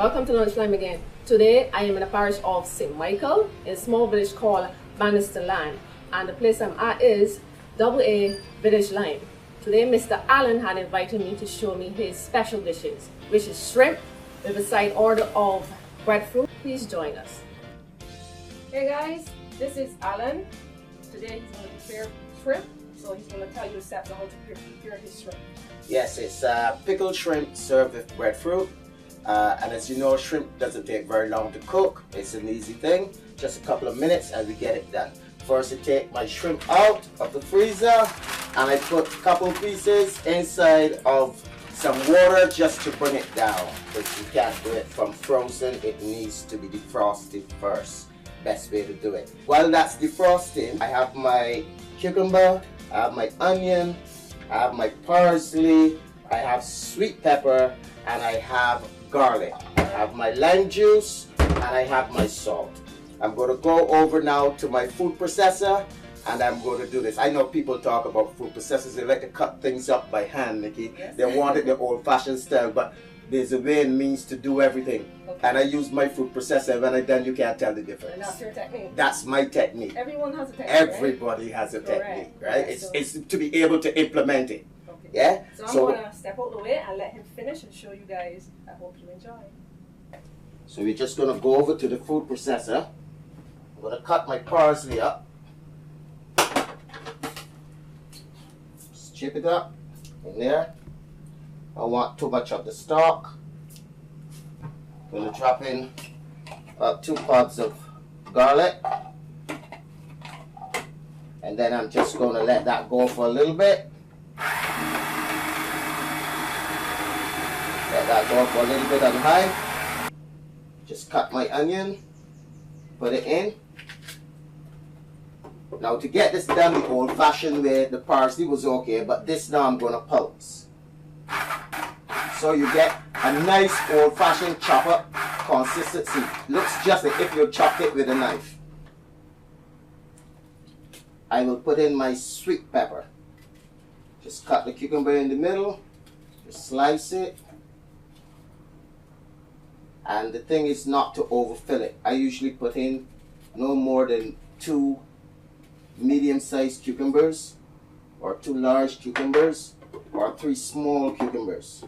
welcome to Lunchtime again. Today I am in the parish of St. Michael in a small village called Bannister land, and the place I'm at is AA Village Line. Today Mr. Allan had invited me to show me his special dishes, which is shrimp with a side order of breadfruit. Please join us. Hey guys, this is Allan. Today he's going to prepare shrimp, so he's going to tell you the steps on how to prepare his shrimp. Yes, it's pickled shrimp served with breadfruit. And as you know, shrimp doesn't take very long to cook. It's an easy thing, just a couple of minutes and we get it done. First I take my shrimp out of the freezer and I put a couple pieces inside of some water just to bring it down, because you can't do it from frozen. It needs to be defrosted first. Best way to do it. While that's defrosting, I have my cucumber, I have my onion, I have my parsley, I have sweet pepper, and I have garlic. I have my lime juice, and I have my salt. I'm going to go over now to my food processor, and I'm going to do this. I know people talk about food processors, they like to cut things up by hand, Niki. Yes. They want it the old-fashioned style, but there's a way and means to do everything. Okay. And I use my food processor, and when I'm done, you can't tell the difference. And that's your technique? That's my technique. Everyone has a technique, Everybody right? has a technique, right? Correct. It's to be able to implement it. Okay. Yeah? So I'm going to step out the way and let him finish and show you guys. I hope you enjoy. So we're just going to go over to the food processor. I'm going to cut my parsley up. Chip it up in there. I don't want too much of the stock. I'm going to drop in 2 pods of garlic. And then I'm just going to let that go for a little bit. Let that go for a little bit on high. Just cut my onion, put it in. Now to get this done the old-fashioned way, the parsley was okay, but this now I'm going to pulse. So you get a nice old-fashioned chop-up consistency. Looks just like if you chopped it with a knife. I will put in my sweet pepper. Just cut the cucumber in the middle, just slice it. And the thing is not to overfill it. I usually put in no more than 2 medium-sized cucumbers, or 2 large cucumbers, or 3 small cucumbers.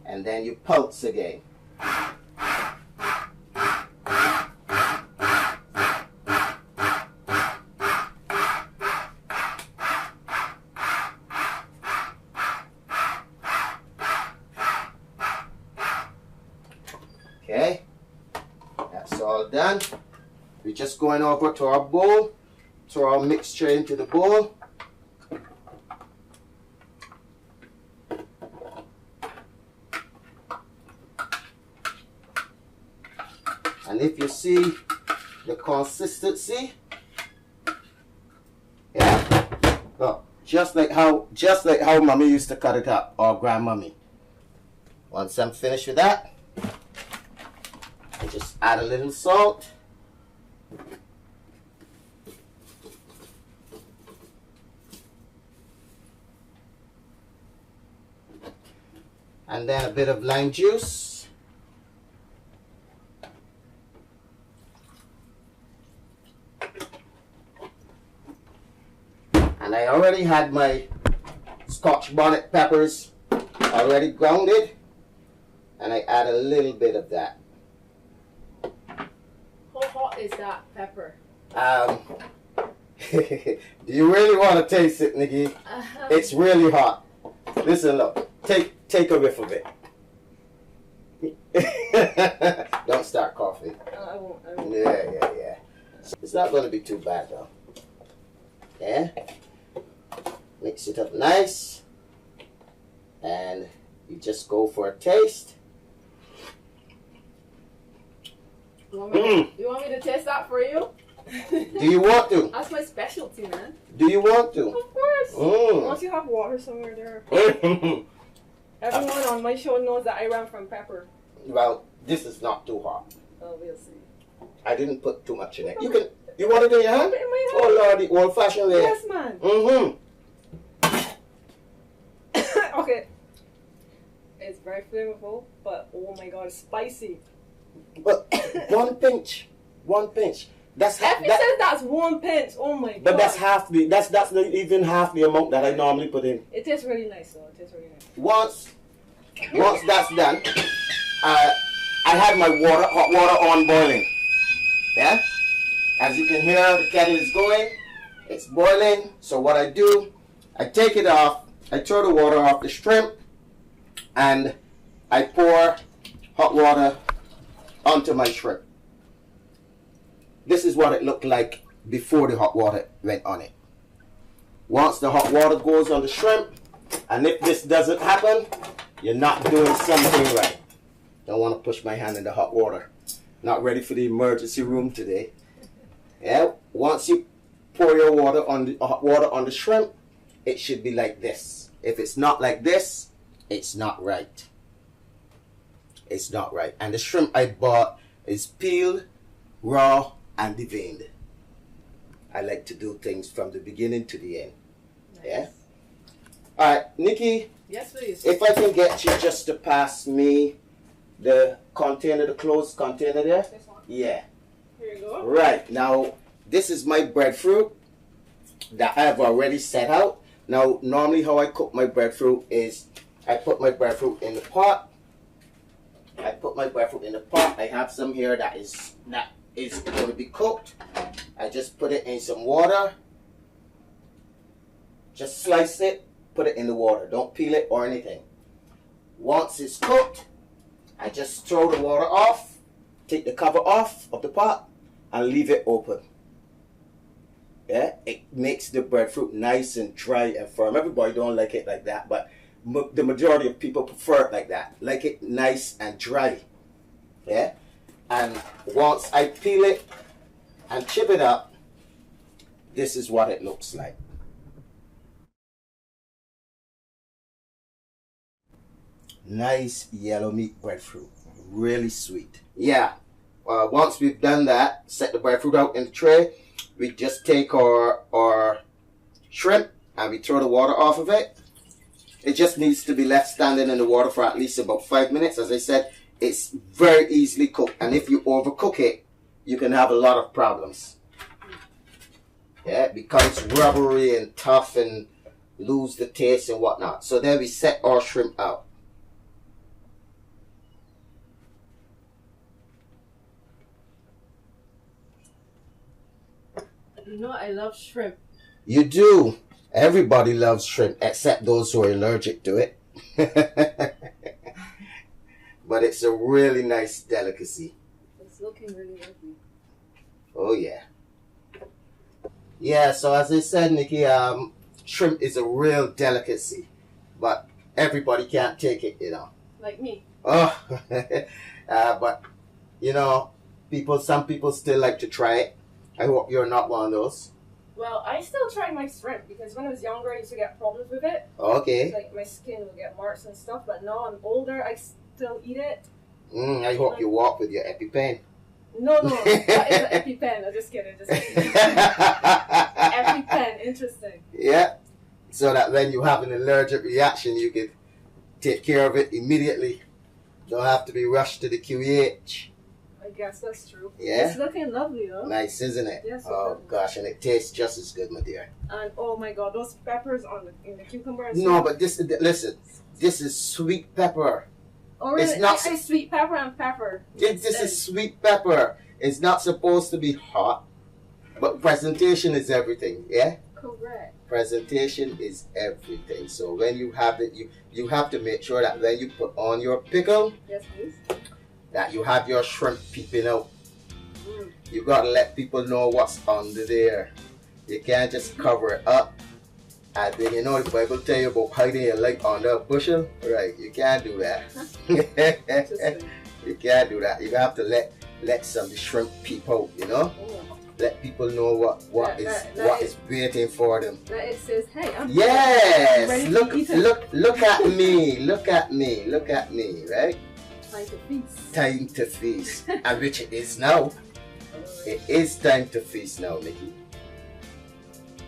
And then you pulse again. Okay, that's all done. We're just going over to our bowl, throw our mixture into the bowl. And if you see the consistency, yeah, well, just like how mommy used to cut it up, or grandmommy. Once I'm finished with that, I just add a little salt. And then a bit of lime juice. And I already had my Scotch bonnet peppers already grounded. And I add a little bit of that. How hot is that pepper? Do you really want to taste it, Niki? It's really hot. Listen, look. Take a whiff of it. Don't start coughing. I won't. Yeah. So it's not going to be too bad though. Yeah. Mix it up nice. And you just go for a taste. You want me to taste that for you? Do you want to? That's my specialty, man. Do you want to? Of course. Once you have water somewhere there. Everyone on my show knows that I ran from pepper. Well, this is not too hot. Oh, we'll see. I didn't put too much in it. You want it in your hand? Put it in my hand. Oh Lord, the old-fashioned way. Yes, man. Mm-hmm. Okay. It's very flavorful, but oh my god, it's spicy. But one pinch. That's If it says that's 1 pinch, oh my god. But that's half the that's not even half the amount that I normally put in. It tastes really nice though. It tastes really nice. Once that's done, I had my hot water on boiling. Yeah? As you can hear, the kettle is going. It's boiling. So what I do, I take it off, I throw the water off the shrimp, and I pour hot water onto my shrimp. This is what it looked like before the hot water went on it. Once the hot water goes on the shrimp, and if this doesn't happen, you're not doing something right. Don't want to push my hand in the hot water. Not ready for the emergency room today. Yeah, once you pour your water on the hot water on the shrimp, it should be like this. If it's not like this, it's not right. It's not right. And the shrimp I bought is peeled, raw, and deveined. I like to do things from the beginning to the end. Nice. Yeah. All right, Nikki. Yes, please. If I can get you just to pass me the container, the closed container there. This one? Yeah. Here you go. Right. Now, this is my breadfruit that I've already set out. Now, normally how I cook my breadfruit is I put my breadfruit in the pot. I have some here that is going to be cooked. I just put it in some water. Just slice it, put it in the water. Don't peel it or anything. Once it's cooked, I just throw the water off, take the cover off of the pot, and leave it open. Yeah, it makes the breadfruit nice and dry and firm. Everybody don't like it like that, but the majority of people prefer it like that. Like it nice and dry. Yeah, and once I peel it and chip it up, this is what it looks like. Nice yellow meat breadfruit, really sweet. Yeah, once we've done that, set the breadfruit out in the tray. We just take our shrimp and we throw the water off of it. It just needs to be left standing in the water for at least about 5 minutes. As I said, it's very easily cooked, and if you overcook it, you can have a lot of problems. Yeah, it becomes rubbery and tough and lose the taste and whatnot. So then we set our shrimp out. You know I love shrimp. You do. Everybody loves shrimp except those who are allergic to it. But it's a really nice delicacy. It's looking really lovely. Oh yeah. Yeah, so as I said, Nikki, shrimp is a real delicacy, but everybody can't take it, you know. Like me. Oh, but you know, some people still like to try it. I hope you're not one of those. Well, I still try my shrimp because when I was younger, I used to get problems with it. Okay. Like my skin would get marks and stuff, but now I'm older, I still eat it. I hope you walk with your EpiPen. No, that is an EpiPen. I'm just kidding. EpiPen, interesting. Yeah. So that when you have an allergic reaction, you can take care of it immediately. Don't have to be rushed to the QEH. I guess that's true. Yeah. It's looking lovely though. Nice, isn't it? Yes. Oh gosh, and it tastes just as good, my dear. And oh my God, those peppers in the cucumber. And no, but listen, this is sweet pepper. Oh really? It's not. I say sweet pepper and pepper. This is sweet pepper. It's not supposed to be hot, but presentation is everything. Yeah. Correct. Presentation is everything. So when you have it, you have to make sure that when you put on your pickle. Yes, please. That you have your shrimp peeping out. You gotta let people know what's under there. You can't just cover it up. And then you know the Bible tell you about hiding your light under a bushel. Right, you can't do that. You can't do that. You have to let some shrimp peep out, you know? Let people know what is waiting for them. That it says, hey, I'm yes, look at me, look at me, right? Time to feast. Time to feast. And which it is now. It is time to feast now, Nikki.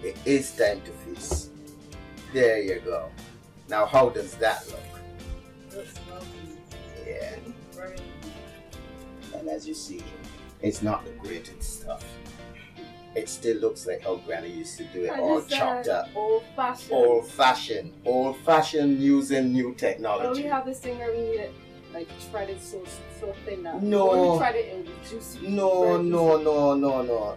It is time to feast. There you go. Now how does that look? looks lovely. Yeah. Very. And as you see, it's not the greatest stuff. It still looks like how Granny used to do it, all chopped up. Old fashioned. Old fashioned. Old fashioned using new technology. Well, we have this thing where we need it like shredded so thin now. No. Or we tried it in juicy. No.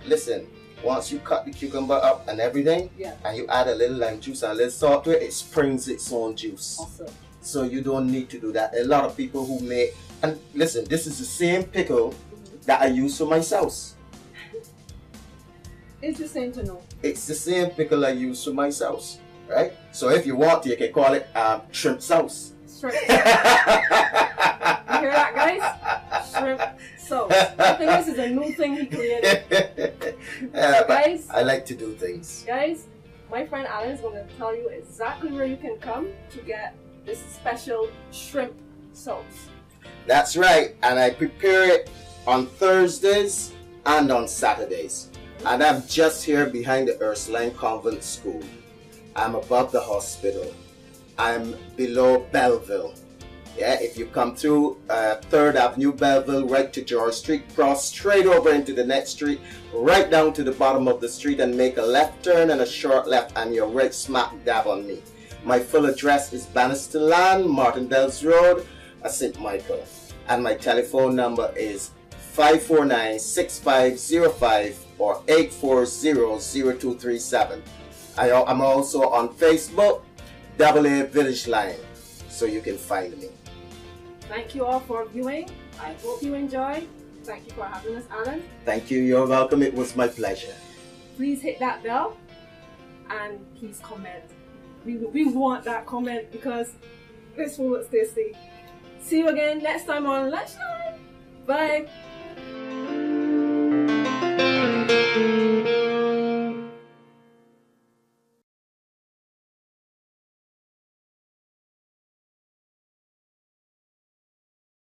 Listen, once you cut the cucumber up and everything, yeah, and you add a little lime juice and a little salt to it, it springs its own juice. Awesome. So you don't need to do that. A lot of people who make, and listen, this is the same pickle that I use for my sauce. Interesting to know. It's the same pickle I use for my sauce, right? So if you want to, you can call it shrimp sauce. Shrimp. You hear that, guys? Shrimp sauce. I think this is a new thing he created. So guys, I like to do things. Guys, my friend Allan is going to tell you exactly where you can come to get this special shrimp sauce. That's right, and I prepare it on Thursdays and on Saturdays. And I'm just here behind the Ursuline Convent School. I'm above the hospital. I'm below Belleville. Yeah, if you come through 3rd Avenue, Belleville, right to George Street, cross straight over into the next street, right down to the bottom of the street and make a left turn and a short left and you're right smack dab on me. My full address is Bannister Land, Martindale's Road, St. Micheal. And my telephone number is 549-6505 or 840-0237. I'm also on Facebook, AA Village Line, so you can find me. Thank you all for viewing. I hope you enjoy. Thank you for having us, Allan. Thank you. You're welcome. It was my pleasure. Please hit that bell and please comment. We want that comment because this will look tasty. See you again next time on Lunchtime. Bye.